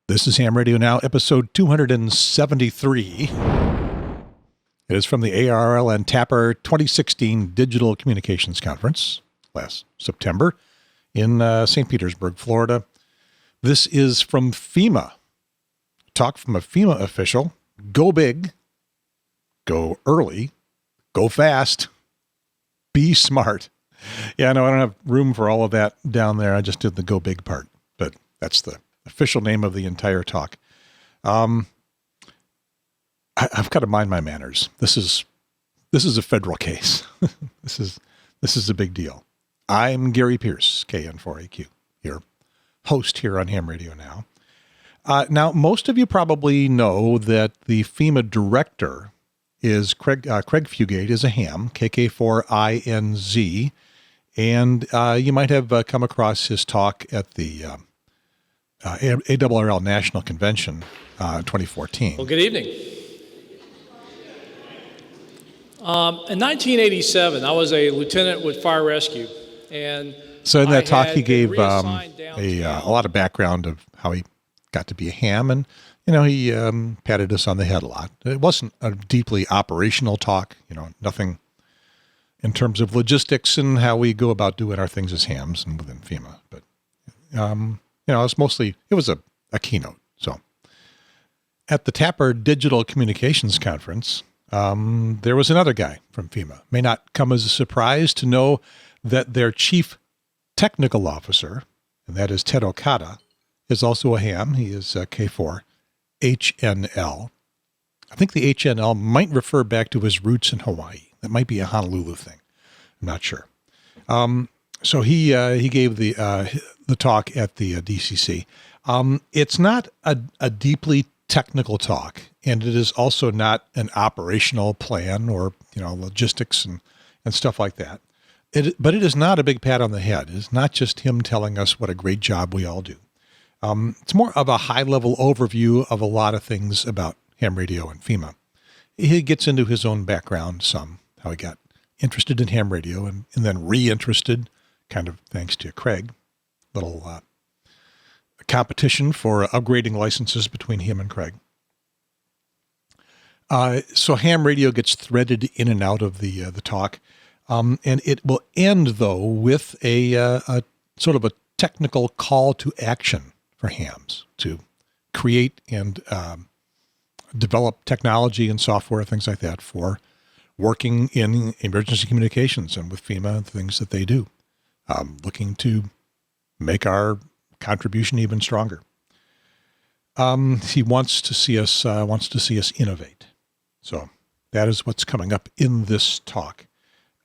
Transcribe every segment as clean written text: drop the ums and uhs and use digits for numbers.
This is Ham Radio Now, episode 273. It is from the ARRL and TAPR 2016 Digital Communications Conference last September in St. Petersburg, Florida. This is from FEMA. Talk from a FEMA official. Go big, go early, go fast, be smart. Yeah, no, I don't have room for all of that down there. I just did the go big part, but that's the official name of the entire talk. I've got to mind my manners. This is a federal case. This is a big deal. I'm Gary Pierce, KN4AQ, your host here on Ham Radio Now. Now, most of you probably know that the FEMA director is Craig Fugate, is a ham, KK4INZ, and you might have come across his talk at the ARRL National Convention 2014. Well, good evening. In 1987, I was a lieutenant with Fire Rescue, and so in that talk, he gave a a lot of background of how he got to be a ham, and he patted us on the head a lot. It wasn't a deeply operational talk, nothing in terms of logistics and how we go about doing our things as hams and within FEMA, but it was a keynote. So at the TAPR Digital Communications Conference, there was another guy from FEMA. May not come as a surprise to know that their chief technical officer, and that is Ted Okada, is also a ham. He is K4HNL. I think the HNL might refer back to his roots in Hawaii. That might be a Honolulu thing. I'm not sure. So he gave the talk at the DCC. It's not a deeply technical talk, and it is also not an operational plan or logistics and stuff like that. But it is not a big pat on the head. It's not just him telling us what a great job we all do. It's more of a high-level overview of a lot of things about ham radio and FEMA. He gets into his own background some, how he got interested in ham radio and then reinterested, kind of thanks to Craig. Little competition for upgrading licenses between him and Craig. So ham radio gets threaded in and out of the talk, and it will end though with a sort of a technical call to action for hams to create and develop technology and software, things like that, for working in emergency communications and with FEMA and things that they do, looking to make our contribution even stronger. He wants to see us innovate. So that is what's coming up in this talk.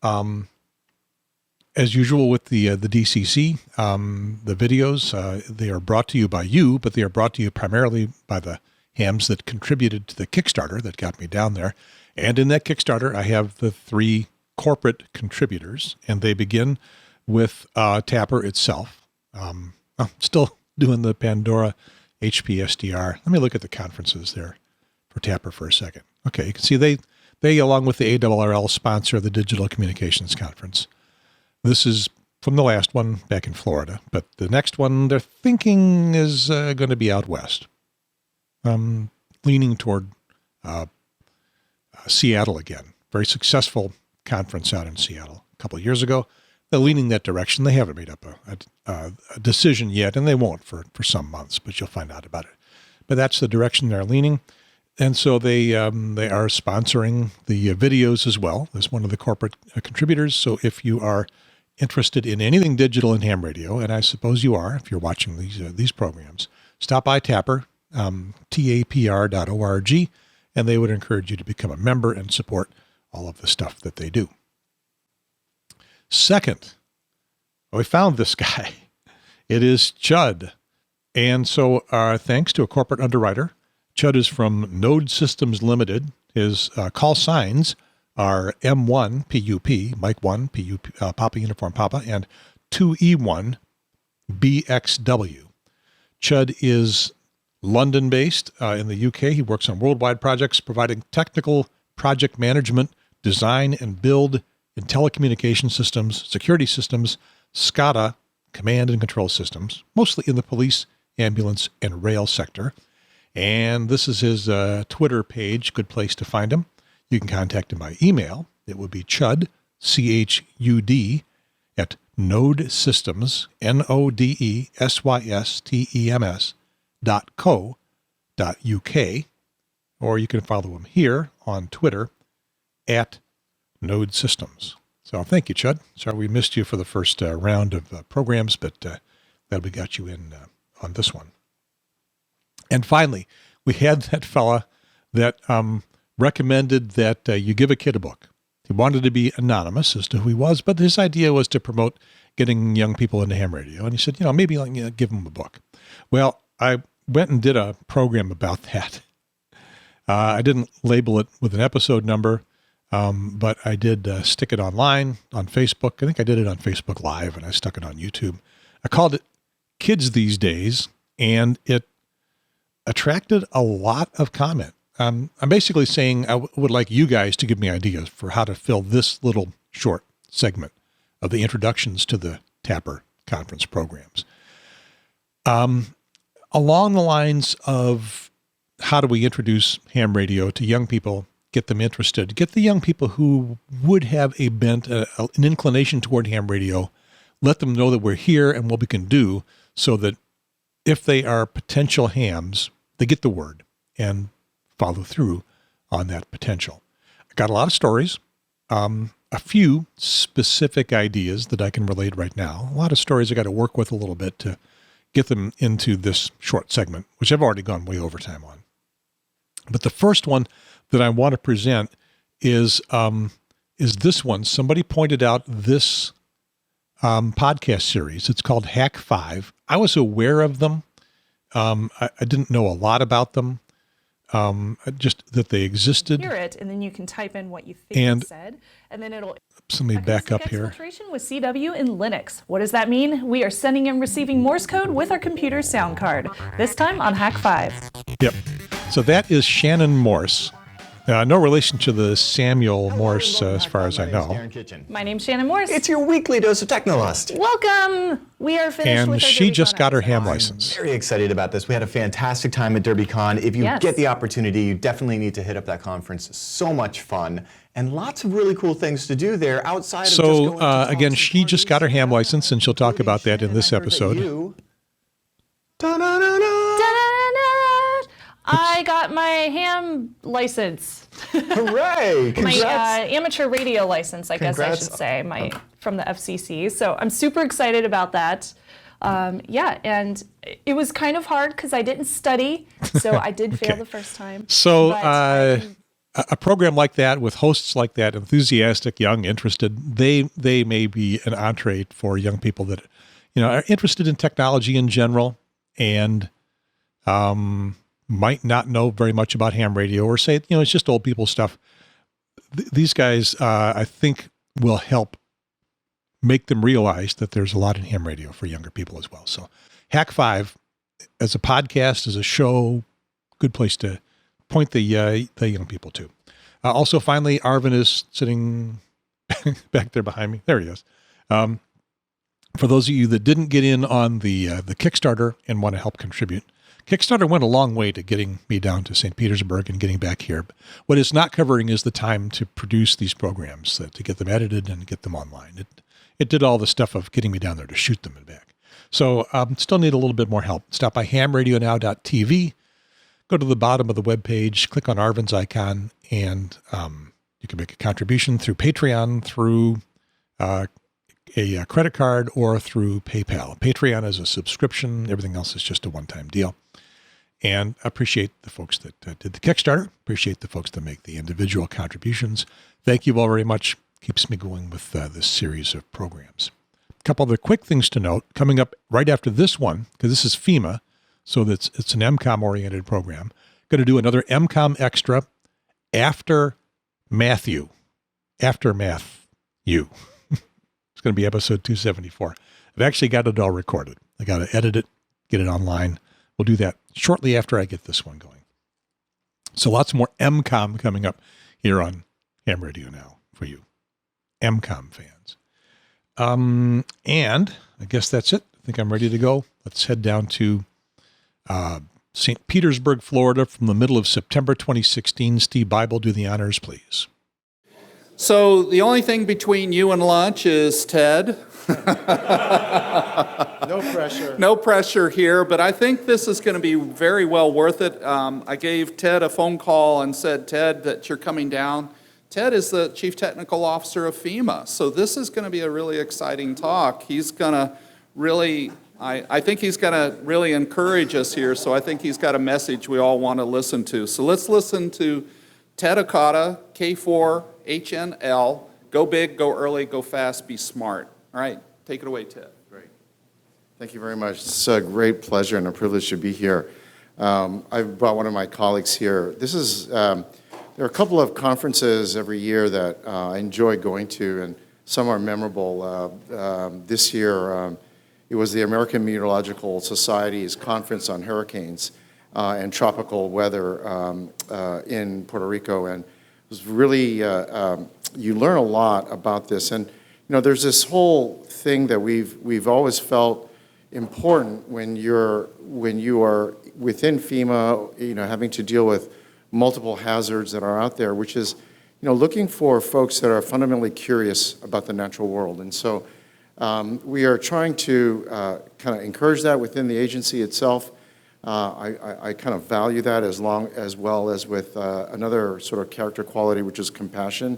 As usual with the DCC, the videos, they are brought to you by you, but they are brought to you primarily by the hams that contributed to the Kickstarter that got me down there. And in that Kickstarter, I have the 3 corporate contributors, and they begin with TAPR itself. I'm still doing the Pandora HPSDR. Let me look at the conferences there for TAPR for a second. Okay, you can see they along with the ARRL, sponsor the Digital Communications Conference. This is from the last one back in Florida, but the next one they're thinking is going to be out west. Leaning toward Seattle again. Very successful conference out in Seattle a couple of years ago. They're leaning that direction. They haven't made up a decision yet, and they won't for some months, but you'll find out about it. But that's the direction they're leaning. And so they are sponsoring the videos as well as one of the corporate contributors. So if you are interested in anything digital in ham radio, and I suppose you are if you're watching these programs, stop by TAPR, tapr.org, and they would encourage you to become a member and support all of the stuff that they do. Second, we found this guy. It is Chud. And so thanks to a corporate underwriter, Chud is from Node Systems Limited. His call signs are M1 PUP, Mike 1 PUP, Papa Uniform Papa, and 2E1 BXW. Chud is London-based in the UK. He works on worldwide projects, providing technical project management, design, and build in telecommunication systems, security systems, SCADA, command and control systems, mostly in the police, ambulance, and rail sector. And this is his Twitter page, good place to find him. You can contact him by email. It would be Chud, C-H-U-D, at nodesystems, NODESYSTEMS.co.uk. Or you can follow him here on Twitter at Node Systems. So thank you, Chud. Sorry we missed you for the first round of programs, but glad we got you in on this one. And finally, we had that fella that recommended that you give a kid a book. He wanted to be anonymous as to who he was, but his idea was to promote getting young people into ham radio. And he said, maybe give them a book. Well, I went and did a program about that. I didn't label it with an episode number, but I did stick it online on Facebook. I think I did it on Facebook Live, and I stuck it on YouTube. I called it Kids These Days, and it attracted a lot of comment. I'm basically saying I would like you guys to give me ideas for how to fill this little short segment of the introductions to the Tapper Conference programs. Along the lines of how do we introduce ham radio to young people, get them interested, get the young people who would have a bent, an inclination toward ham radio, let them know that we're here and what we can do so that if they are potential hams, they get the word and follow through on that potential. I got a lot of stories, a few specific ideas that I can relate right now. A lot of stories I got to work with a little bit to get them into this short segment, which I've already gone way over time on. But the first one that I want to present is this one. Somebody pointed out this podcast series. It's called Hack 5. I was aware of them. I didn't know a lot about them, just that they existed. Hear it, and then you can type in what you think it said, and then it'll. Let me back up here. Exfiltration with CW in Linux. What does that mean? We are sending and receiving Morse code with our computer sound card. This time on Hack 5. Yep. So that is Shannon Morse. No relation to the Samuel Morse, as far as I know. My name's Shannon Morse. It's your weekly dose of Technolust. Welcome. We are finished And with our she DerbyCon just got her episode. ham license. Very excited about this. We had a fantastic time at DerbyCon. If you get the opportunity, you definitely need to hit up that conference. So much fun and lots of really cool things to do there outside of just going to again, she just got her ham license, and she'll talk about that in this episode. I got my ham license. Hooray! Congrats. My amateur radio license, I guess I should say, from the FCC. So I'm super excited about that. And it was kind of hard because I didn't study, so I did fail the first time. So a program like that with hosts like that, enthusiastic, young, interested, they may be an entree for young people that are interested in technology in general and might not know very much about ham radio or say, it's just old people stuff. These guys, I think, will help make them realize that there's a lot in ham radio for younger people as well. So Hack 5, as a podcast, as a show, good place to point the young people to. Also, finally, Arvin is sitting back there behind me. There he is. For those of you that didn't get in on the Kickstarter and want to help contribute, Kickstarter went a long way to getting me down to St. Petersburg and getting back here. What it's not covering is the time to produce these programs, to get them edited and get them online. It did all the stuff of getting me down there to shoot them and back. So still need a little bit more help. Stop by hamradionow.tv, go to the bottom of the webpage, click on Arvin's icon, and you can make a contribution through Patreon, through a credit card, or through PayPal. Patreon is a subscription. Everything else is just a one-time deal. And I appreciate the folks that did the Kickstarter. Appreciate the folks that make the individual contributions. Thank you all very much. Keeps me going with this series of programs. A couple other quick things to note. Coming up right after this one, because this is FEMA, so it's an MCOM-oriented program. Going to do another MCOM extra after Matthew. After Matthew. It's going to be episode 274. I've actually got it all recorded. I got to edit it, get it online. We'll do that shortly after I get this one going. So lots more MCOM coming up here on Ham Radio Now for you MCOM fans. And I guess that's it. I think I'm ready to go. Let's head down to St. Petersburg, Florida, from the middle of September 2016. Steve Bible, do the honors, please. So the only thing between you and lunch is Ted. No pressure. No pressure here, but I think this is going to be very well worth it. I gave Ted a phone call and said, Ted, that you're coming down. Ted is the Chief Technical Officer of FEMA, so this is going to be a really exciting talk. He's going to really, I think he's going to really encourage us here, so I think he's got a message we all want to listen to. So let's listen to Ted Okada, K4HNL, go big, go early, go fast, be smart. All right, take it away, Ted. Great. Thank you very much. It's a great pleasure and a privilege to be here. I've brought one of my colleagues here. This is, there are a couple of conferences every year that I enjoy going to, and some are memorable. This year, it was the American Meteorological Society's conference on hurricanes and tropical weather in Puerto Rico, and it was really, you learn a lot about this. And you know, there's this whole thing that we've always felt important when you are within FEMA, you know, having to deal with multiple hazards that are out there, which is, you know, looking for folks that are fundamentally curious about the natural world. And so we are trying to kind of encourage that within the agency itself. I kind of value that as well as with another sort of character quality, which is compassion.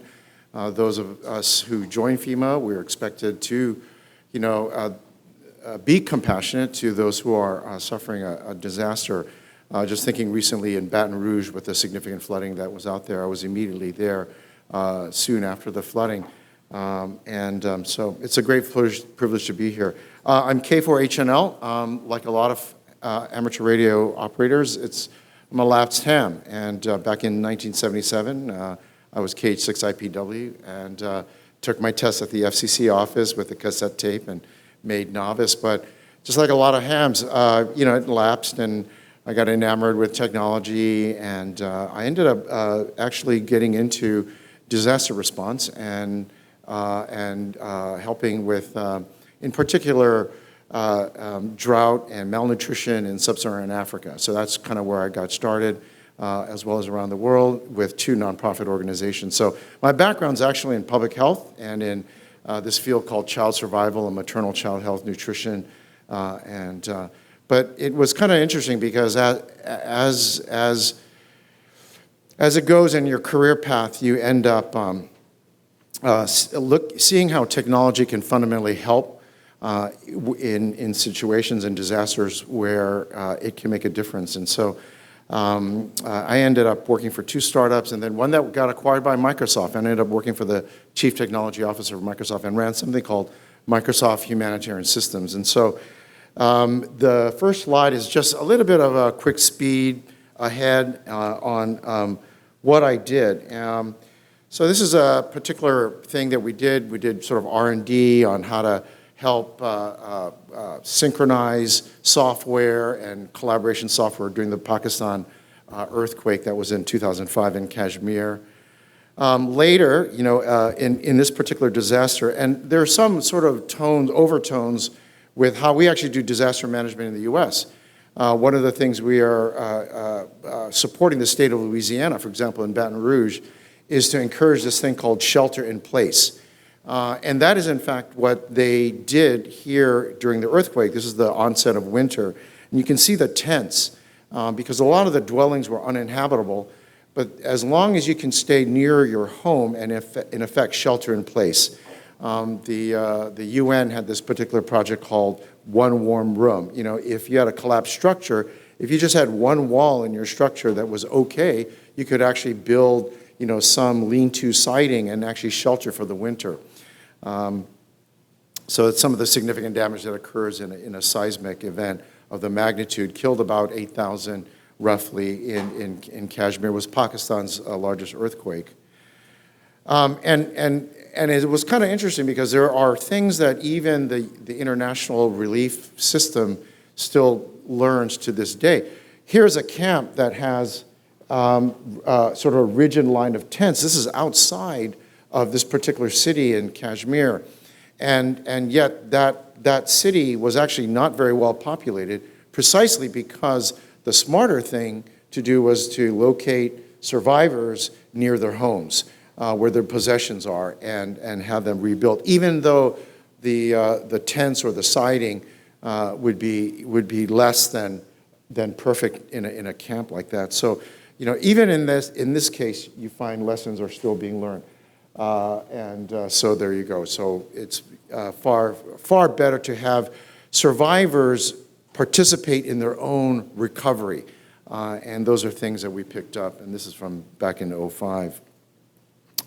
Those of us who join FEMA, we're expected to, you know, be compassionate to those who are suffering a disaster. Just thinking recently in Baton Rouge with the significant flooding that was out there, I was immediately there soon after the flooding. So it's a great privilege to be here. I'm K4HNL. Like a lot of amateur radio operators, I'm a lapsed ham. And back in 1977, I was KH6IPW and took my test at the FCC office with a cassette tape and made novice. But just like a lot of hams, you know, it lapsed, and I got enamored with technology, and I ended up actually getting into disaster response and helping with, in particular, drought and malnutrition in sub-Saharan Africa. So that's kind of where I got started, as well as around the world with 2 nonprofit organizations. So my background's actually in public health and in this field called child survival and maternal child health nutrition. But it was kind of interesting because as it goes in your career path, you end up seeing how technology can fundamentally help in situations and disasters where it can make a difference. And so I ended up working for 2 startups, and then one that got acquired by Microsoft. I ended up working for the Chief Technology Officer of Microsoft and ran something called Microsoft Humanitarian Systems. And so the first slide is just a little bit of a quick speed ahead on what I did. So this is a particular thing that we did. We did sort of R&D on how to help synchronize software and collaboration software during the Pakistan earthquake that was in 2005 in Kashmir. Later, you know, in this particular disaster, and there are some sort of overtones with how we actually do disaster management in the U.S. One of the things we are supporting the state of Louisiana, for example, in Baton Rouge, is to encourage this thing called shelter in place. And that is, in fact, what they did here during the earthquake. This is the onset of winter. And you can see the tents, because a lot of the dwellings were uninhabitable. But as long as you can stay near your home and, in effect, shelter in place, the UN had this particular project called One Warm Room. You know, if you had a collapsed structure, if you just had one wall in your structure that was okay, you could actually build, you know, some lean-to siding and actually shelter for the winter. So it's some of the significant damage that occurs in a seismic event of the magnitude. Killed about 8,000 roughly in Kashmir. Was Pakistan's largest earthquake. And it was kind of interesting because there are things that even the international relief system still learns to this day. Here's a camp that has sort of a rigid line of tents. This is outside of this particular city in Kashmir. And yet that city was actually not very well populated, precisely because the smarter thing to do was to locate survivors near their homes, where their possessions are, and have them rebuilt, even though the tents or the siding would be less than perfect in a camp like that. So, even in this case, you find lessons are still being learned, so there you go. So it's far better to have survivors participate in their own recovery, and those are things that we picked up. And this is from back in '05.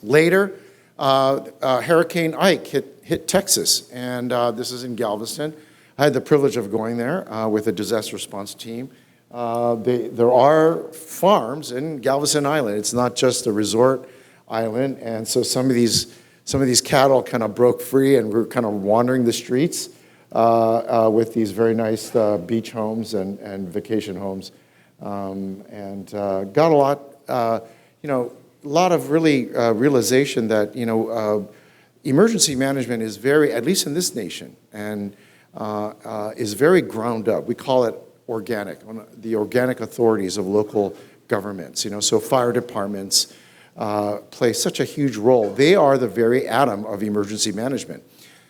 Later, Hurricane Ike hit Texas, and this is in Galveston. I had the privilege of going there with a disaster response team. There are farms in Galveston Island. It's not just a resort island, and so some of these cattle kind of broke free and were kind of wandering the streets with these very nice beach homes and vacation homes, and got a lot of really realization that emergency management is very, at least in this nation, and is very ground up. We call it organic, the organic authorities of local governments. So fire departments play such a huge role. They are the very atom of emergency management.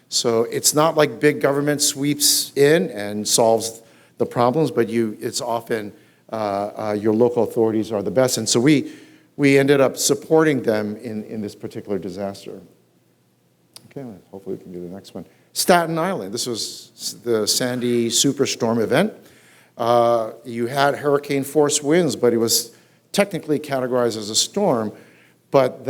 So it's not like big government sweeps in and solves the problems, but it's often your local authorities are the best. And so we ended up supporting them in this particular disaster. Okay, hopefully we can do the next one. Staten Island, this was the Sandy superstorm event. You had hurricane force winds, but it was technically categorized as a storm. But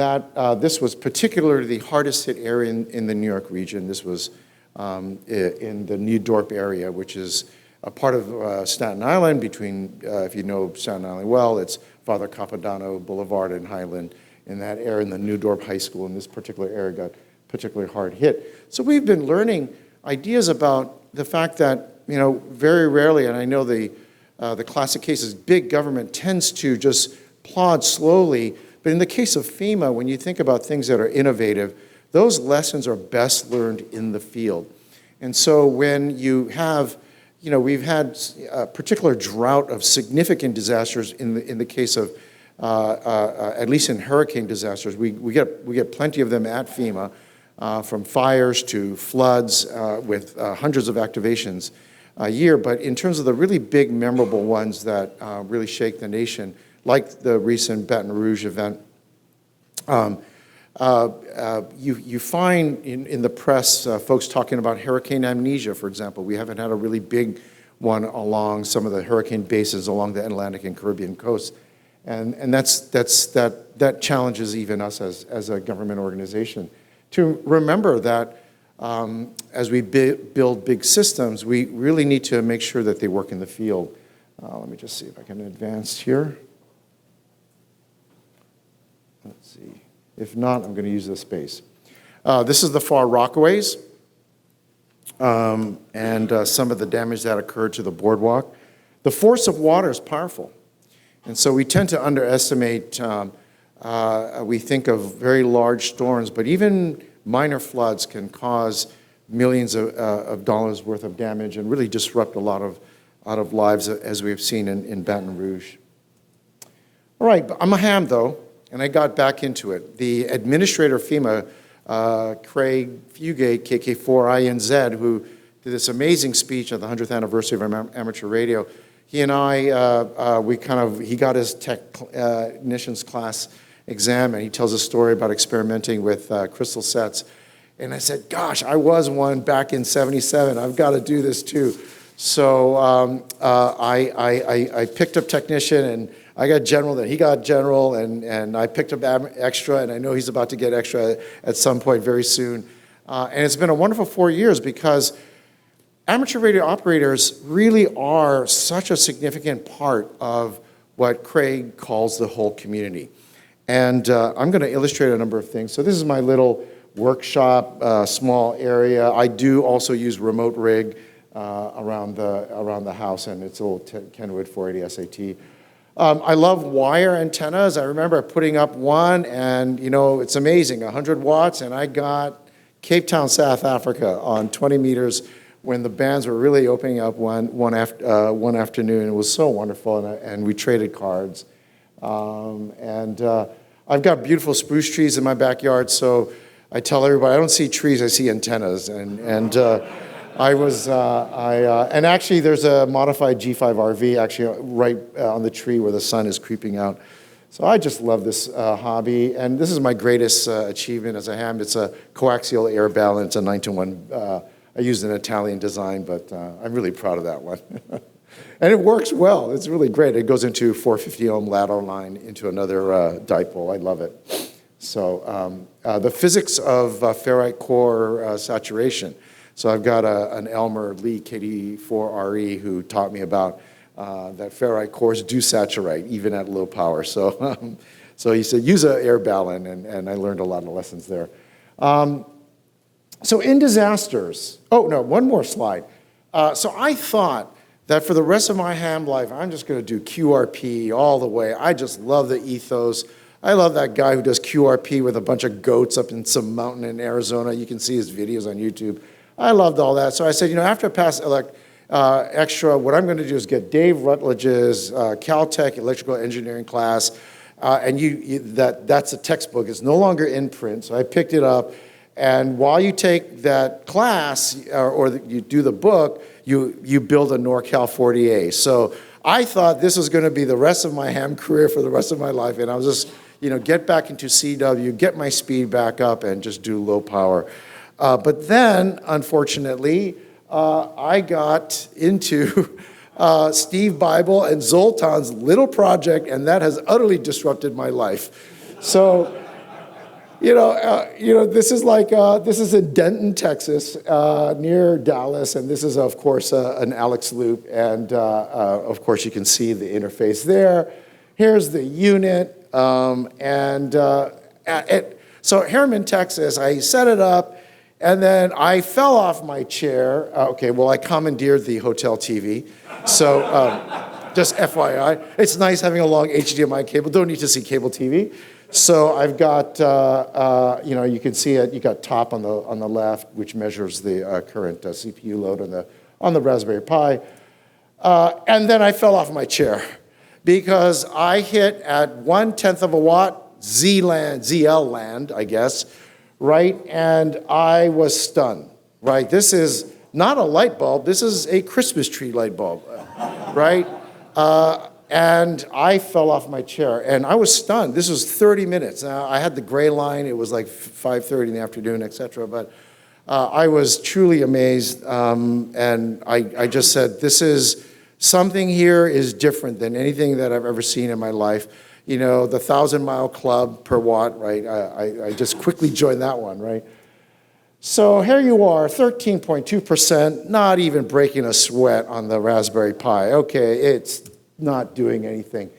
this was particularly the hardest hit area in the New York region. This was in the New Dorp area, which is a part of Staten Island between, if you know Staten Island well, it's Father Capodanno Boulevard and Highland. In that area, in the New Dorp High School, in this particular area, got particularly hard hit. So we've been learning ideas about the fact that, very rarely, and I know the classic case is big government tends to just plod slowly, but in the case of FEMA, when you think about things that are innovative, those lessons are best learned in the field. And so when you have, we've had a particular drought of significant disasters in the case of, at least in hurricane disasters, we get plenty of them at FEMA, from fires to floods with hundreds of activations a year. But in terms of the really big, memorable ones that really shake the nation, like the recent Baton Rouge event, you find in the press folks talking about hurricane amnesia, for example. We haven't had a really big one along some of the hurricane bases along the Atlantic and Caribbean coast. And that challenges even us as a government organization to remember that as we build big systems, we really need to make sure that they work in the field. Let me just see if I can advance here. Let's see. If not, I'm going to use this space. This is the Far Rockaways and some of the damage that occurred to the boardwalk. The force of water is powerful. And so we tend to underestimate, we think of very large storms, but even minor floods can cause millions of dollars worth of damage and really disrupt a lot of lives, as we've seen in Baton Rouge. All right, I'm a ham though, and I got back into it. The administrator of FEMA, Craig Fugate, KK4INZ, who did this amazing speech at the 100th anniversary of amateur radio, he and I, he got his technician's class exam, and he tells a story about experimenting with crystal sets. And I said, gosh, I was one back in '77. I've got to do this too. So I picked up technician, and I got general, then he got general, and I picked up extra, and I know he's about to get extra at some point very soon. And it's been a wonderful 4 years because amateur radio operators really are such a significant part of what Craig calls the whole community. And I'm going to illustrate a number of things. So this is my little workshop, small area. I do also use remote rig around the house, and it's a little Kenwood 480 SAT. I love wire antennas. I remember putting up one, and it's amazing, 100 watts, and I got Cape Town, South Africa on 20 meters when the bands were really opening up one afternoon. It was so wonderful, and we traded cards. I've got beautiful spruce trees in my backyard, so I tell everybody I don't see trees, I see antennas. And actually there's a modified G5 RV actually right on the tree where the sun is creeping out. So I just love this hobby, and this is my greatest achievement as a ham. It's a coaxial air balance, a 9-to-1. I used an Italian design, but I'm really proud of that one. And it works well. It's really great. It goes into 450 ohm ladder line into another dipole. I love it. So the physics of ferrite core saturation. So I've got an Elmer Lee KD4RE who taught me about that ferrite cores do saturate even at low power. So, so he said use an air balun, and I learned a lot of lessons there. So in disasters, oh no, one more slide. So I thought that for the rest of my ham life, I'm just going to do QRP all the way. I just love the ethos. I love that guy who does QRP with a bunch of goats up in some mountain in Arizona. You can see his videos on YouTube. I loved all that. So I said, after I pass extra, what I'm going to do is get Dave Rutledge's Caltech electrical engineering class. And that's a textbook. It's no longer in print. So I picked it up. And while you take that class or you do the book, you build a NorCal 40A. So I thought this was going to be the rest of my ham career for the rest of my life. And I was just, get back into CW, get my speed back up, and just do low power. But then, unfortunately, I got into Steve Bible and Zoltan's little project, and that has utterly disrupted my life. So, this is in Denton, Texas, near Dallas, and this is, of course, an Alex loop, and of course, you can see the interface there. Here's the unit, so Harriman, Texas, I set it up, and then I fell off my chair. I commandeered the hotel TV, so just FYI. It's nice having a long HDMI cable. Don't need to see cable TV. So I've got, you can see it. You got top on the left, which measures the current CPU load on the Raspberry Pi. And then I fell off my chair because I hit at 1/10 of a watt ZL land, I guess, right? And I was stunned, right? This is not a light bulb. This is a Christmas tree light bulb, right? And I fell off my chair, and I was stunned. This was 30 minutes. Now, I had the gray line. It was like 5:30 in the afternoon, et cetera. But I was truly amazed, and I just said, something here is different than anything that I've ever seen in my life. The 1,000-mile club per watt, right? I just quickly joined that one, right? So here you are, 13.2%, not even breaking a sweat on the Raspberry Pi. Okay, it's not doing anything.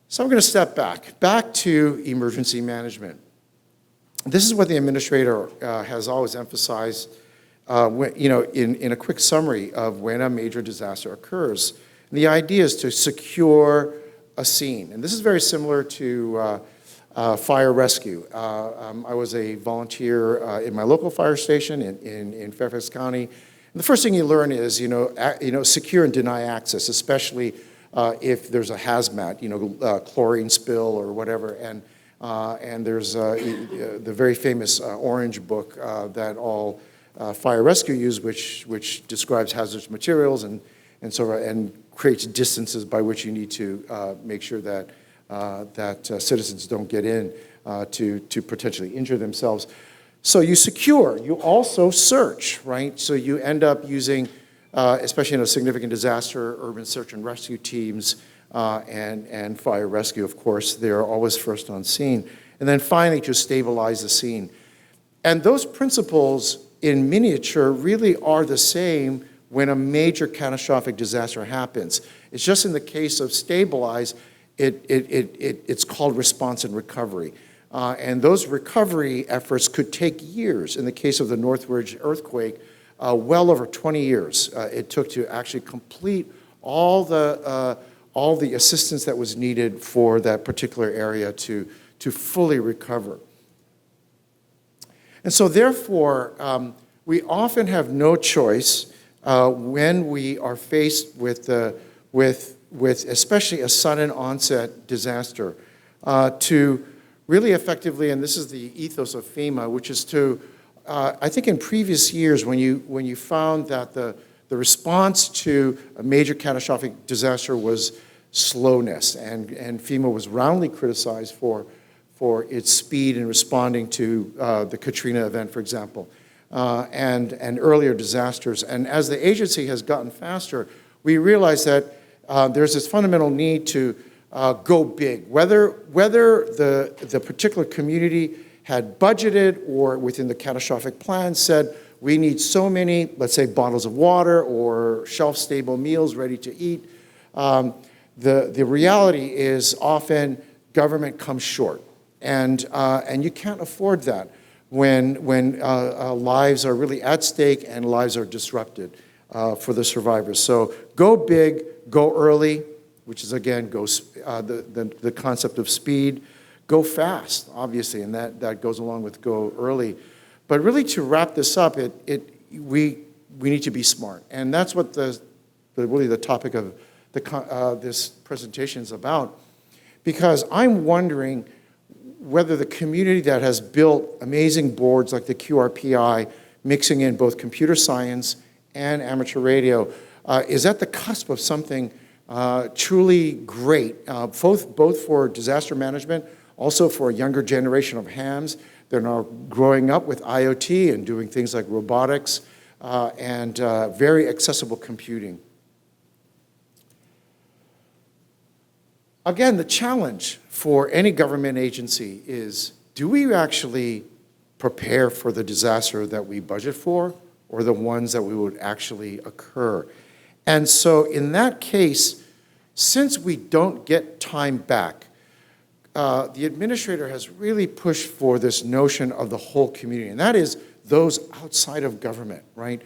So I'm going to step back to emergency management. This is what the administrator has always emphasized in a quick summary of when a major disaster occurs. And the idea is to secure a scene. And this is very similar to fire rescue. I was a volunteer in my local fire station in Fairfax County. And the first thing you learn is, secure and deny access, especially if there's a hazmat, chlorine spill or whatever. And there's the very famous Orange book that all fire rescue use, which describes hazardous materials and creates distances by which you need to make sure that citizens don't get in to potentially injure themselves. So you secure, you also search, right? So you end up using, especially in a significant disaster, urban search and rescue teams and fire rescue, of course, they're always first on scene. And then finally to stabilize the scene. And those principles in miniature really are the same when a major catastrophic disaster happens. It's just in the case of stabilize, it's called response and recovery. And those recovery efforts could take years. In the case of the Northridge earthquake, well over 20 years it took to actually complete all the assistance that was needed for that particular area to fully recover. And so therefore, we often have no choice when we are faced with especially a sudden onset disaster to really effectively, and this is the ethos of FEMA, which is to, I think in previous years when you found that the response to a major catastrophic disaster was slowness, and FEMA was roundly criticized for its speed in responding to the Katrina event, for example, and earlier disasters. And as the agency has gotten faster, we realize that there's this fundamental need to go big, whether the particular community had budgeted or within the catastrophic plan said, we need so many, let's say, bottles of water or shelf-stable meals ready to eat. The reality is often government comes short, and you can't afford that when lives are really at stake and lives are disrupted for the survivors. So go big, go early, which is again the concept of speed. Go fast, obviously, and that goes along with go early. But really, to wrap this up, we need to be smart, and that's what really the topic of this presentation is about. Because I'm wondering whether the community that has built amazing boards like the QRPI, mixing in both computer science and amateur radio, is at the cusp of something truly great, both for disaster management, also for a younger generation of hams. They're now growing up with IoT and doing things like robotics and very accessible computing. Again, the challenge for any government agency is, do we actually prepare for the disaster that we budget for, or the ones that we would actually occur? And so in that case, since we don't get time back, the administrator has really pushed for this notion of the whole community, and that is those outside of government, right?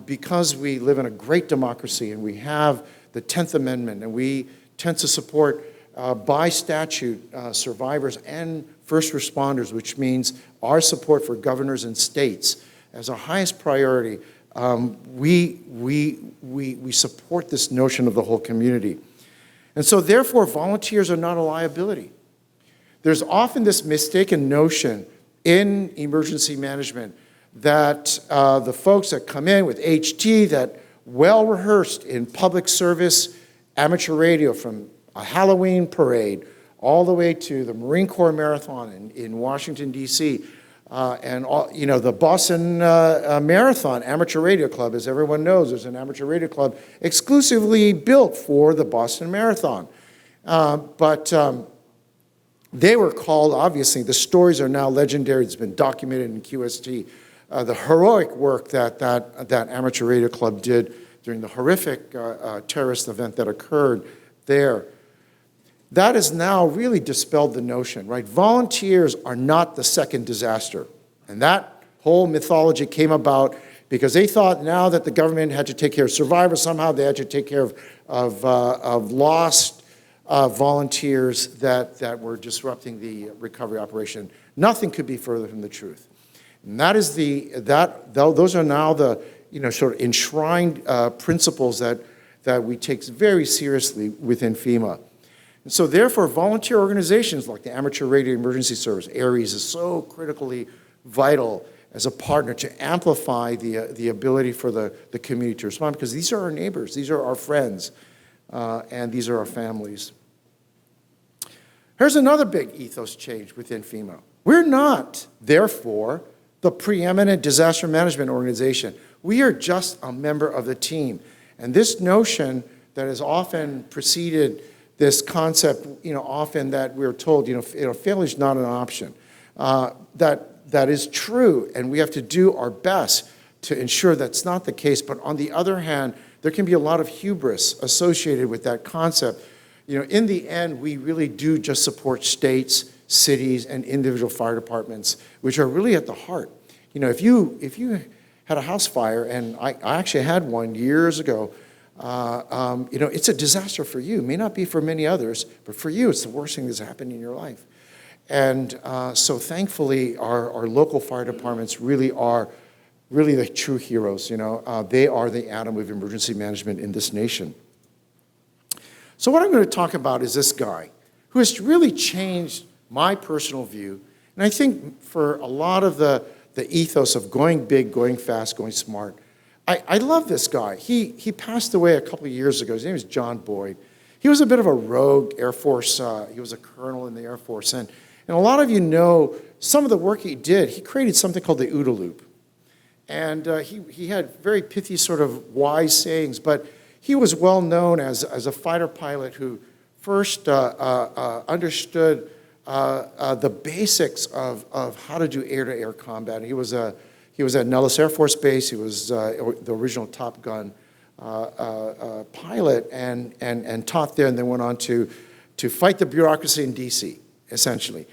Because we live in a great democracy and we have the 10th Amendment, and we tend to support by statute survivors and first responders, which means our support for governors and states as our highest priority. We support this notion of the whole community. And so therefore, volunteers are not a liability. There's often this mistaken notion in emergency management that the folks that come in with HT, that well rehearsed in public service, amateur radio, from a Halloween parade all the way to the Marine Corps Marathon in Washington, D.C., and all, the Boston Marathon Amateur Radio Club, as everyone knows, there's an amateur radio club exclusively built for the Boston Marathon. But they were called, obviously, the stories are now legendary. It's been documented in QST. The heroic work that amateur radio club did during the horrific terrorist event that occurred there. That has now really dispelled the notion, right? Volunteers are not the second disaster. And that whole mythology came about because they thought now that the government had to take care of survivors, somehow they had to take care of lost volunteers that were disrupting the recovery operation. Nothing could be further from the truth. And that is those are now the sort of enshrined principles that we take very seriously within FEMA. And so therefore, volunteer organizations like the Amateur Radio Emergency Service, ARES, is so critically vital as a partner to amplify the ability for the community to respond, because these are our neighbors, these are our friends, and these are our families. Here's another big ethos change within FEMA. We're not, therefore, the preeminent disaster management organization. We are just a member of the team. And this notion that has often preceded this concept, often that we're told, failure is not an option. That is true, and we have to do our best to ensure that's not the case. But on the other hand, there can be a lot of hubris associated with that concept. In the end, we really do just support states, cities, and individual fire departments, which are really at the heart. If you had a house fire, and I actually had one years ago, it's a disaster for you. It may not be for many others, but for you, it's the worst thing that's happened in your life. And so thankfully, our local fire departments really are really the true heroes. They are the atom of emergency management in this nation. So what I'm going to talk about is this guy who has really changed my personal view. And I think for a lot of the ethos of going big, going fast, going smart, I love this guy. He passed away a couple of years ago. His name is John Boyd. He was a bit of a rogue Air Force. He was a colonel in the Air Force. And a lot of you know some of the work he did. He created something called the OODA loop. And he had very pithy sort of wise sayings, but he was well known as a fighter pilot who first understood the basics of how to do air-to-air combat. He was at Nellis Air Force Base. He was the original Top Gun pilot and taught there, and then went on to fight the bureaucracy in DC, essentially.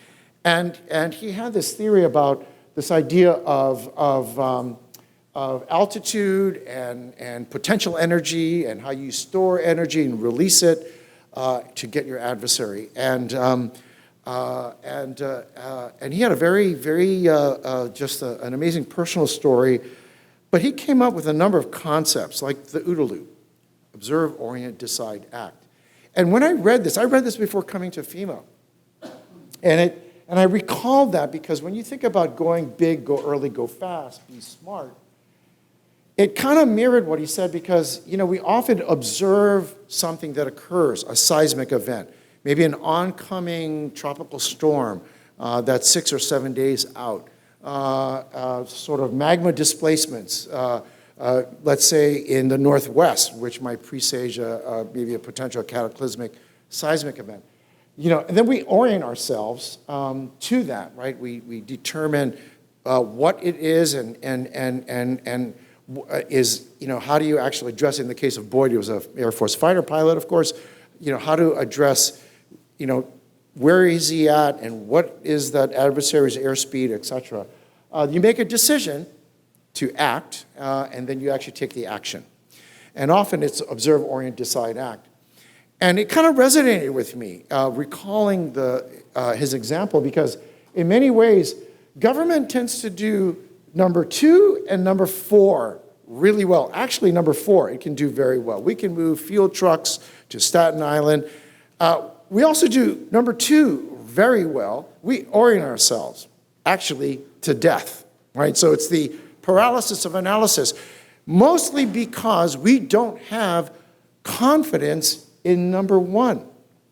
And he had this theory about this idea of altitude and potential energy and how you store energy and release it to get your adversary. And he had a very, very just an amazing personal story. But he came up with a number of concepts like the OODA loop: observe, orient, decide, act. And when I read this before coming to FEMA. And I recalled that because when you think about going big, go early, go fast, be smart, it kind of mirrored what he said because, we often observe something that occurs, a seismic event, maybe an oncoming tropical storm that's 6 or 7 days out, sort of magma displacements, let's say in the Northwest, which might presage maybe a potential cataclysmic seismic event. And then we orient ourselves to that, right? We determine what it is and is, how do you actually address it? In the case of Boyd, he was an Air Force fighter pilot, of course, how to address, where is he at and what is that adversary's airspeed, et cetera. You make a decision to act, and then you actually take the action. And often it's observe, orient, decide, act. And it kind of resonated with me, recalling his example, because in many ways, government tends to do number 2 and number 4 really well. Actually, number 4, it can do very well. We can move field trucks to Staten Island. We also do number 2 very well. We orient ourselves, actually, to death, right? So it's the paralysis of analysis, mostly because we don't have confidence in number 1.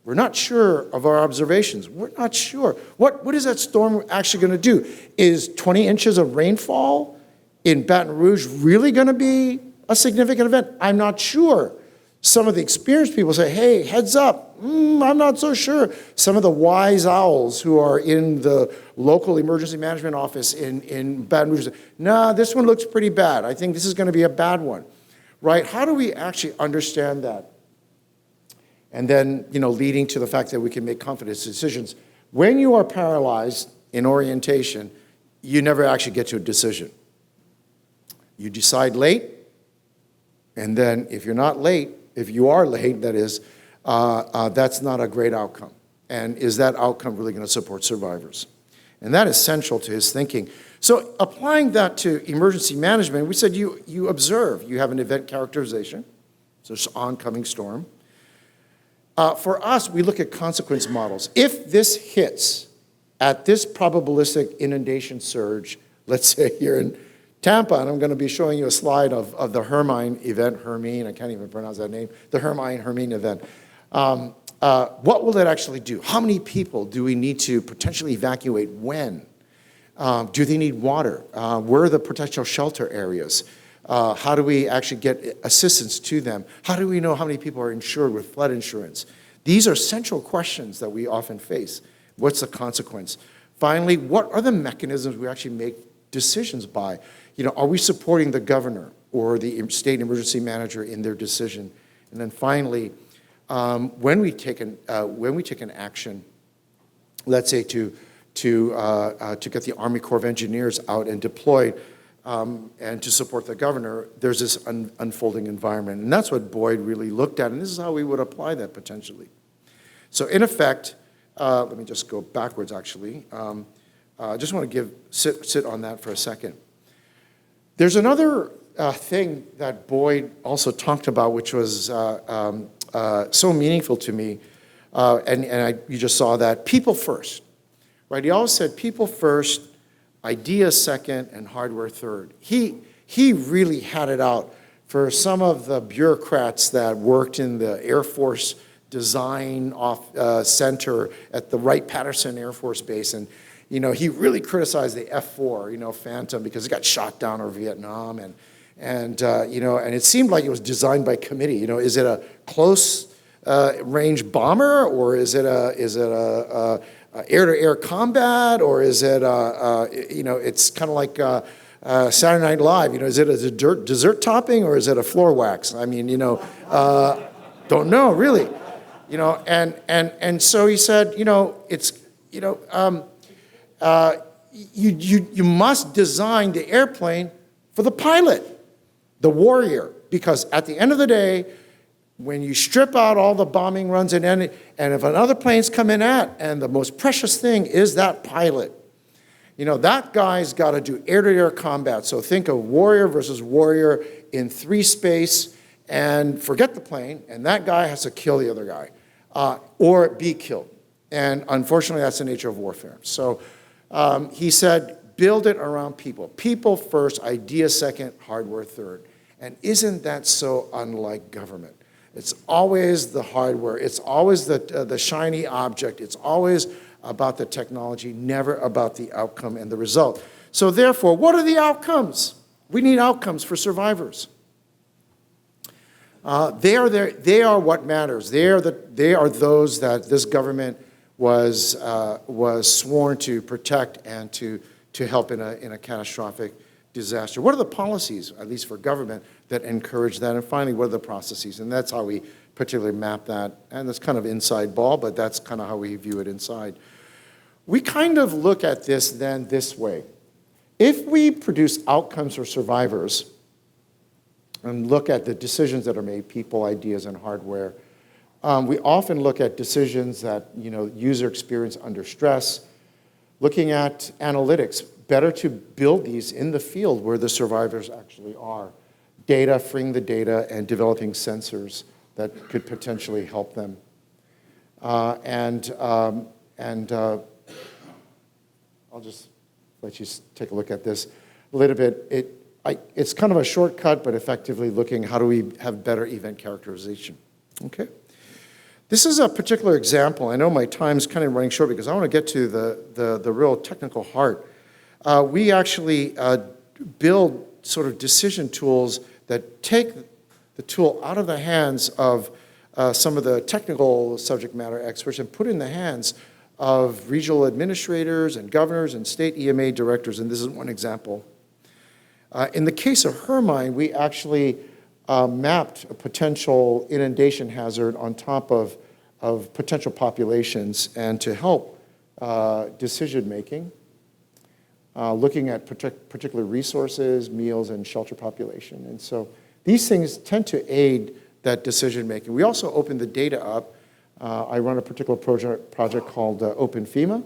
We're not sure of our observations. We're not sure. What is that storm actually going to do? Is 20 inches of rainfall in Baton Rouge really going to be a significant event? I'm not sure. Some of the experienced people say, hey, heads up. I'm not so sure. Some of the wise owls who are in the local emergency management office in Baton Rouge say, nah, this one looks pretty bad. I think this is going to be a bad one, right? How do we actually understand that? And then, leading to the fact that we can make confident decisions. When you are paralyzed in orientation, you never actually get to a decision. You decide late, and then if you are late, that is, that's not a great outcome. And is that outcome really going to support survivors? And that is central to his thinking. So applying that to emergency management, we said you observe. You have an event characterization, so it's an oncoming storm. For us, we look at consequence models. If this hits at this probabilistic inundation surge, let's say here in Tampa, and I'm going to be showing you a slide of the Hermine event, I can't even pronounce that name, the Hermine event. What will it actually do? How many people do we need to potentially evacuate? When? Do they need water? Where are the potential shelter areas? How do we actually get assistance to them? How do we know how many people are insured with flood insurance? These are central questions that we often face. What's the consequence? Finally, what are the mechanisms we actually make decisions by? Are we supporting the governor or the state emergency manager in their decision? And then finally, when we take an action, let's say to get the Army Corps of Engineers out and deployed, and to support the governor, there's this unfolding environment. And that's what Boyd really looked at, and this is how we would apply that potentially. So in effect, let me just go backwards actually. I just want to sit on that for a second. There's another thing that Boyd also talked about, which was so meaningful to me, you just saw that, people first, right? He always said people first, idea second, and hardware third. He really had it out for some of the bureaucrats that worked in the Air Force Design Center at the Wright-Patterson Air Force Base. And, he really criticized the F-4, Phantom, because it got shot down over Vietnam. And it seemed like it was designed by committee. Is it a close range bomber, or is it a air-to-air combat, or is it it's kind of like Saturday Night Live. Is it a dessert topping, or is it a floor wax? I mean, don't know really. And so he said, it's you must design the airplane for the pilot, the warrior, because at the end of the day, when you strip out all the bombing runs and if another plane's coming at, and the most precious thing is that pilot, that guy's got to do air-to-air combat. So think of warrior versus warrior in 3 space, and forget the plane, and that guy has to kill the other guy, or be killed. And unfortunately, that's the nature of warfare. So he said, build it around people. People first, idea second, hardware third. And isn't that so unlike government? It's always the hardware. It's always the shiny object. It's always about the technology, never about the outcome and the result. So therefore, what are the outcomes? We need outcomes for survivors. They are what matters. They are those that this government was sworn to protect and to help in a catastrophic disaster. What are the policies, at least for government, that encourage that? And finally, what are the processes? And that's how we particularly map that. And that's kind of inside ball, but that's kind of how we view it inside. We kind of look at this then this way. If we produce outcomes for survivors and look at the decisions that are made, people, ideas, and hardware, we often look at decisions that, user experience under stress, looking at analytics. Better to build these in the field where the survivors actually are. Data, freeing the data, and developing sensors that could potentially help them. I'll just let you take a look at this a little bit. It's kind of a shortcut, but effectively looking how do we have better event characterization. Okay. This is a particular example. I know my time's kind of running short because I want to get to the real technical heart. We actually build sort of decision tools that take the tool out of the hands of some of the technical subject matter experts and put it in the hands of regional administrators and governors and state EMA directors, and this is one example. In the case of Hermine, we actually mapped a potential inundation hazard on top of potential populations and to help decision making. Looking at particular resources, meals, and shelter population. And so these things tend to aid that decision making. We also open the data up. I run a particular project called OpenFEMA,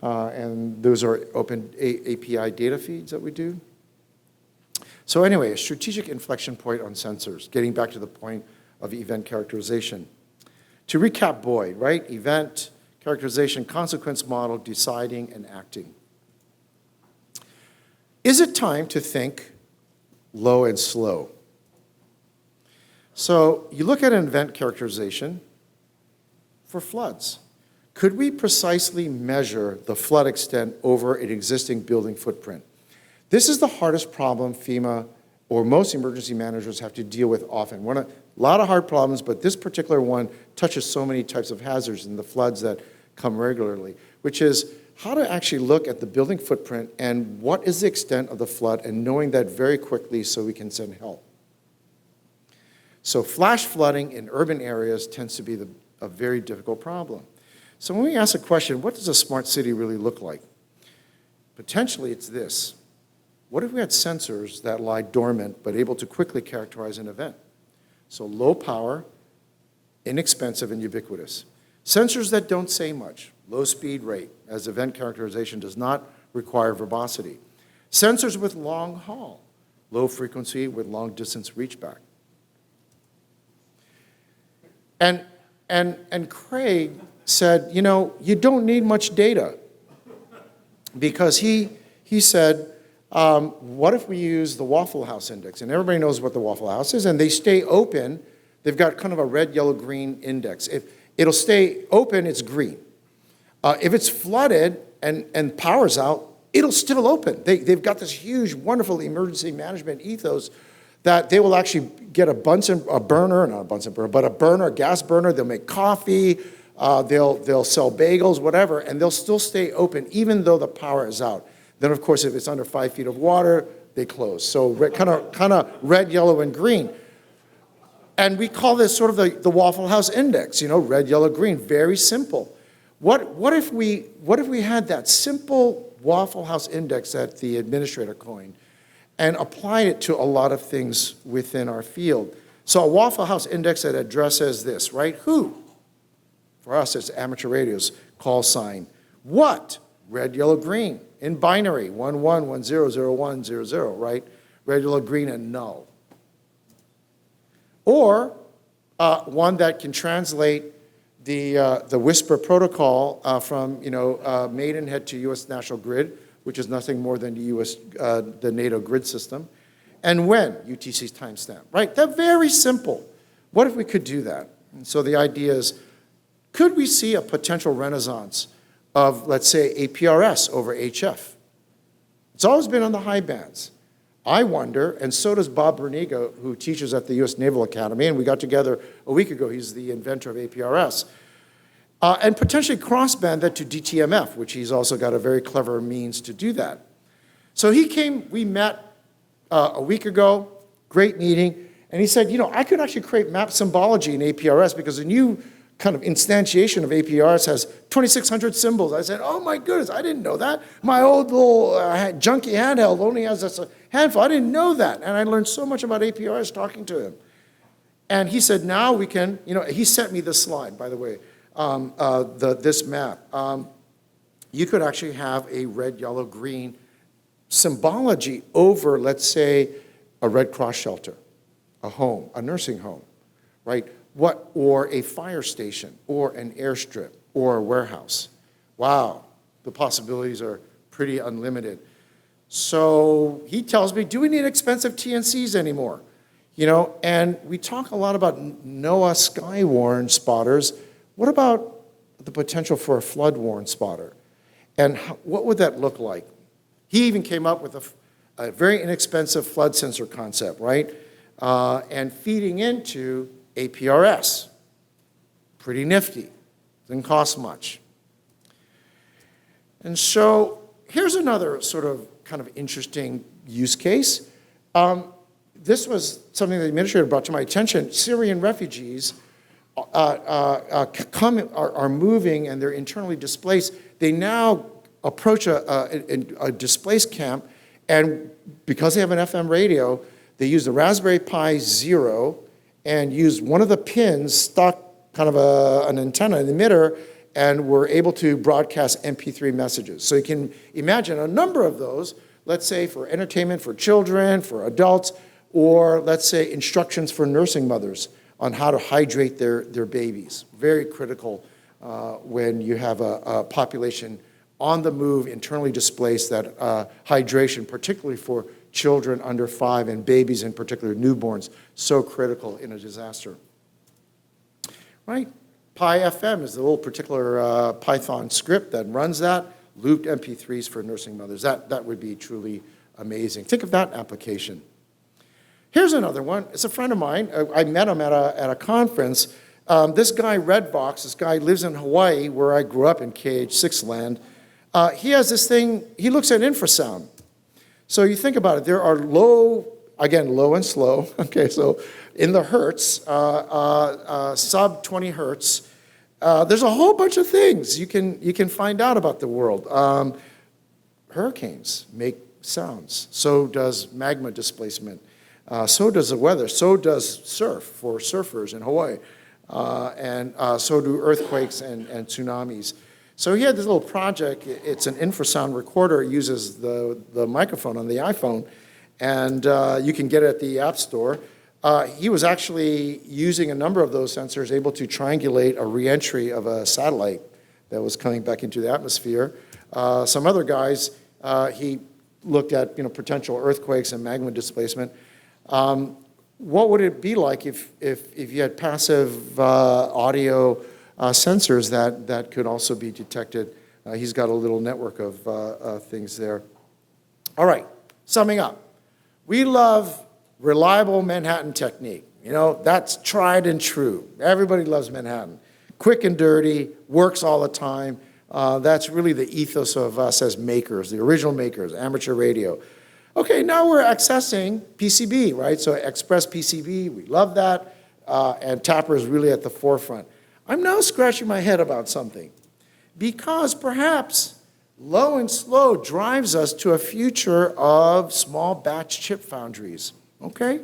and those are open API data feeds that we do. So anyway, a strategic inflection point on sensors, getting back to the point of event characterization. To recap Boyd, right? Event characterization, consequence model, deciding, and acting. Is it time to think low and slow? So you look at an event characterization for floods. Could we precisely measure the flood extent over an existing building footprint? This is the hardest problem FEMA or most emergency managers have to deal with often. A lot of hard problems, but this particular one touches so many types of hazards in the floods that come regularly, which is how to actually look at the building footprint and what is the extent of the flood and knowing that very quickly so we can send help. So flash flooding in urban areas tends to be a very difficult problem. So when we ask the question, what does a smart city really look like? Potentially it's this. What if we had sensors that lie dormant but able to quickly characterize an event? So low power, inexpensive, and ubiquitous. Sensors that don't say much, low speed rate, as event characterization does not require verbosity. Sensors with long haul, low frequency with long distance reach back. And Craig said, you know, you don't need much data, because he said, what if we use the Waffle House Index? And everybody knows what the Waffle House is, and they stay open. They've got kind of a red, yellow, green index. If it'll stay open, it's green. If it's flooded and power's out, it'll still open. They've got this huge, wonderful emergency management ethos that they will actually get a gas burner. They'll make coffee. They'll sell bagels, whatever, and they'll still stay open even though the power is out. Then, of course, if it's under 5 feet of water, they close. So kind of red, yellow, and green. And we call this sort of the Waffle House Index, you know, red, yellow, green, very simple. What if we had that simple Waffle House Index that the administrator coined and applied it to a lot of things within our field? So a Waffle House Index that addresses this, right? Who? For us, it's amateur radio's call sign. What? Red, yellow, green. In binary, 11100100, right? Red, yellow, green, and null. Or one that can translate the Whisper protocol from, you know, Maidenhead to U.S. National Grid, which is nothing more than the NATO grid system. And when, UTC's timestamp, right? They're very simple. What if we could do that? And so the idea is, could we see a potential renaissance of, let's say, APRS over HF? It's always been on the high bands. I wonder, and so does Bob Berniga, who teaches at the U.S. Naval Academy, and we got together a week ago. He's the inventor of APRS. And potentially crossband that to DTMF, which he's also got a very clever means to do that. So he came, we met a week ago, great meeting, and he said, you know, I could actually create map symbology in APRS because the new kind of instantiation of APRS has 2,600 symbols. I said, oh my goodness, I didn't know that. My old little junky handheld only has this handful. I didn't know that. And I learned so much about APRS talking to him. And he said, now we can, you know, he sent me this slide, by the way, this map. You could actually have a red, yellow, green symbology over, let's say, a Red Cross shelter, a home, a nursing home, right? Or a fire station, or an airstrip, or a warehouse. Wow, the possibilities are pretty unlimited. So he tells me, do we need expensive TNCs anymore? You know, and we talk a lot about NOAA Skywarn spotters. What about the potential for a flood-warn spotter? And what would that look like? He even came up with a very inexpensive flood sensor concept, right? And feeding into APRS. Pretty nifty. Doesn't cost much. And so here's another sort of kind of interesting use case. This was something the administrator brought to my attention. Syrian refugees are moving and they're internally displaced. They now approach a displaced camp, and because they have an FM radio, they use the Raspberry Pi Zero and use one of the pins, stuck kind of an antenna, an emitter, and we're able to broadcast MP3 messages. So you can imagine a number of those, let's say for entertainment for children, for adults, or let's say instructions for nursing mothers on how to hydrate their babies. Very critical when you have a population on the move, internally displaced, that hydration, particularly for children under 5 and babies in particular, newborns, so critical in a disaster. Right? Pi-FM is the little particular Python script that runs that, looped MP3s for nursing mothers. That would be truly amazing. Think of that application. Here's another one. It's a friend of mine. I met him at a conference. This guy, Redbox, this guy lives in Hawaii, where I grew up in KH6 land. He has this thing, he looks at infrasound. So you think about it, there are low and slow, okay, so in the hertz, sub 20 hertz, there's a whole bunch of things you can find out about the world. Hurricanes make sounds, so does magma displacement, so does the weather, so does surf for surfers in Hawaii, and so do earthquakes and tsunamis. So he had this little project. It's an infrasound recorder. It uses the microphone on the iPhone, and you can get it at the App Store. He was actually using a number of those sensors, able to triangulate a reentry of a satellite that was coming back into the atmosphere. Some other guys, he looked at potential earthquakes and magma displacement. What would it be like if you had passive audio sensors that could also be detected? He's got a little network of things there. All right, summing up. We love reliable Manhattan technique. That's tried and true. Everybody loves Manhattan. Quick and dirty, works all the time. That's really the ethos of us as makers, the original makers, amateur radio. Okay, now we're accessing PCB, right? So Express PCB, we love that, and Tapper is really at the forefront. I'm now scratching my head about something, because perhaps low and slow drives us to a future of small batch chip foundries, okay?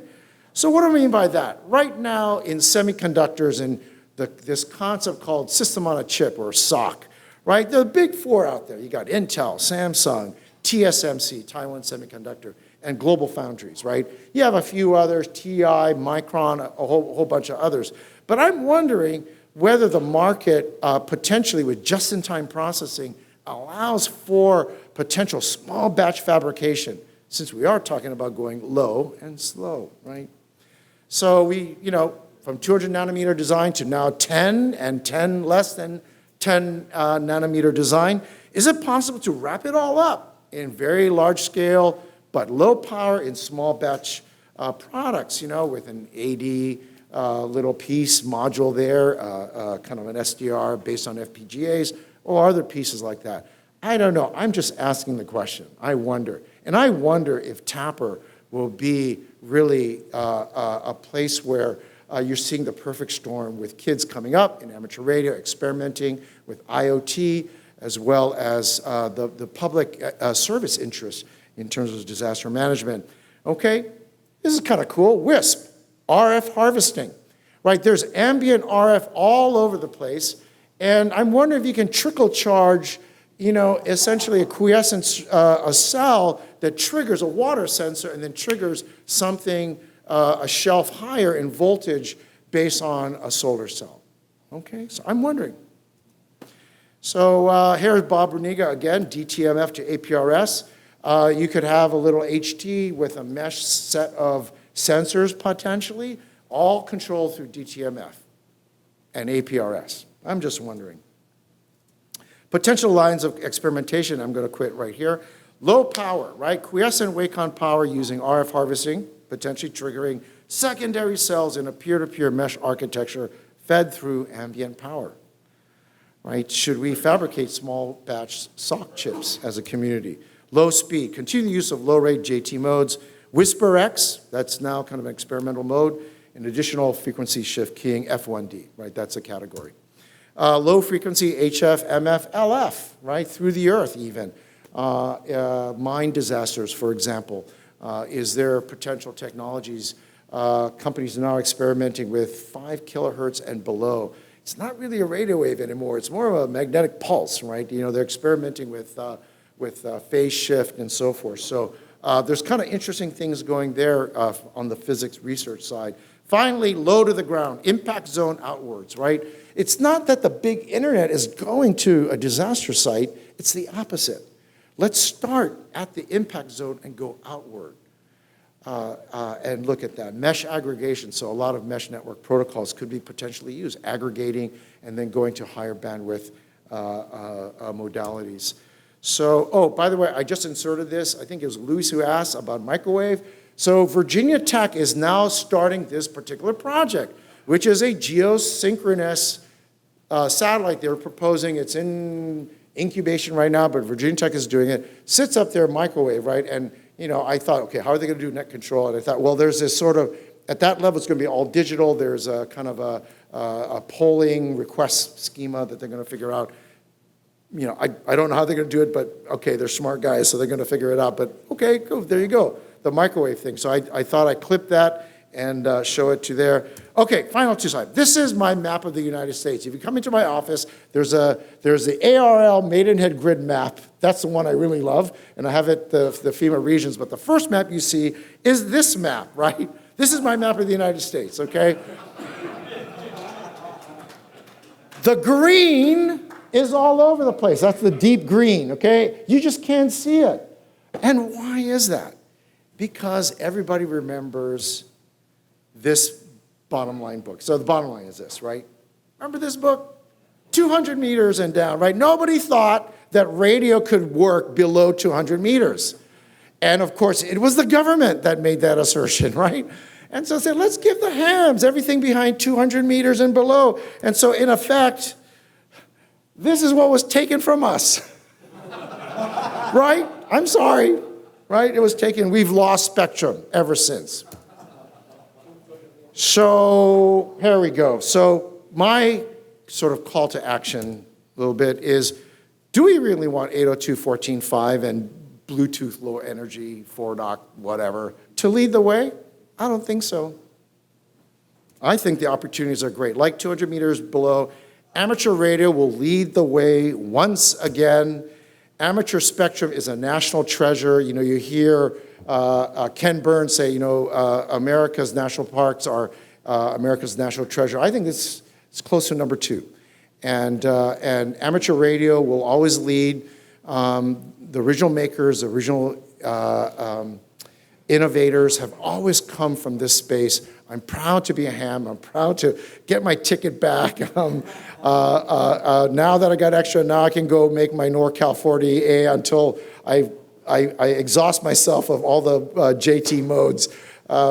So what do I mean by that? Right now in semiconductors and this concept called system on a chip, or SoC, right? The big four out there. You got Intel, Samsung, TSMC, Taiwan Semiconductor, and Global Foundries, right? You have a few others, TI, Micron, a whole bunch of others. But I'm wondering whether the market potentially with just-in-time processing allows for potential small batch fabrication, since we are talking about going low and slow, right? So we, from 200 nanometer design to now 10 and 10 less than 10 nanometer design, is it possible to wrap it all up in very large scale, but low power in small batch products, with an AD little piece module there, kind of an SDR based on FPGAs, or other pieces like that? I don't know. I'm just asking the question. I wonder. And I wonder if Tapper will be really a place where you're seeing the perfect storm with kids coming up in amateur radio, experimenting with IoT, as well as the public service interest in terms of disaster management. Okay, this is kind of cool. WISP, RF harvesting, right? There's ambient RF all over the place, and I'm wondering if you can trickle charge, essentially a quiescent a cell that triggers a water sensor and then triggers something, a shelf higher in voltage based on a solar cell. Okay, so I'm wondering. So here's Bob Bruniga again, DTMF to APRS. You could have a little HT with a mesh set of sensors potentially, all controlled through DTMF and APRS. I'm just wondering. Potential lines of experimentation, I'm going to quit right here. Low power, right? Quiescent Wacom power using RF harvesting, potentially triggering secondary cells in a peer-to-peer mesh architecture fed through ambient power, right? Should we fabricate small batch SoC chips as a community? Low speed, continued use of low rate JT modes. WhisperX, that's now kind of an experimental mode, and additional frequency shift keying F1D, right? That's a category. Low frequency HF, MF, LF, right? Through the earth even. Mine disasters, for example. Is there potential technologies? Companies are now experimenting with 5 kilohertz and below. It's not really a radio wave anymore. It's more of a magnetic pulse, right? They're experimenting with phase shift and so forth. So there's kind of interesting things going there on the physics research side. Finally, low to the ground, impact zone outwards, right? It's not that the big internet is going to a disaster site. It's the opposite. Let's start at the impact zone and go outward and look at that. Mesh aggregation, so a lot of mesh network protocols could be potentially used, aggregating and then going to higher bandwidth modalities. So, oh, by the way, I just inserted this. I think it was Luis who asked about microwave. So Virginia Tech is now starting this particular project, which is a geosynchronous satellite they're proposing. It's in incubation right now, but Virginia Tech is doing it. Sits up there, microwave, right? And I thought, okay, how are they going to do net control? And I thought, well, there's this sort of, at that level, it's going to be all digital. There's a kind of a polling request schema that they're going to figure out. I don't know how they're going to do it, but okay, they're smart guys, so they're going to figure it out. But okay, go, there you go, the microwave thing. So I thought I clipped that and show it to there. Okay, final two slides. This is my map of the United States. If you come into my office, there's the ARL Maidenhead grid map. That's the one I really love, and I have it the FEMA regions. But the first map you see is this map, right? This is my map of the United States, okay? The green is all over the place. That's the deep green, okay? You just can't see it. And why is that? Because everybody remembers this bottom line book. So the bottom line is this, right? Remember this book? 200 meters and down, right? Nobody thought that radio could work below 200 meters. And of course, it was the government that made that assertion, right? And so said, let's give the hams everything behind 200 meters and below. And so in effect, this is what was taken from us, right? I'm sorry, right? It was taken, we've lost spectrum ever since. So here we go. So my sort of call to action a little bit is, do we really want 802.14.5 and Bluetooth low energy, 4.0 whatever, to lead the way? I don't think so. I think the opportunities are great. Like 200 meters below, amateur radio will lead the way once again. Amateur spectrum is a national treasure. You know, you hear Ken Burns say, you know, America's national parks are America's national treasure. I think this is close to number 2. And amateur radio will always lead. The original makers, the original innovators have always come from this space. I'm proud to be a ham. I'm proud to get my ticket back. Now that I got extra, now I can go make my NorCal 40A until I exhaust myself of all the JT modes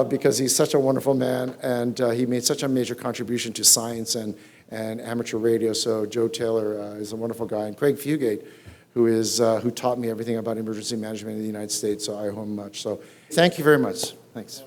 because he's such a wonderful man and he made such a major contribution to science and amateur radio. So Joe Taylor is a wonderful guy, and Craig Fugate, who taught me everything about emergency management in the United States. So I owe him much. So thank you very much. Thanks.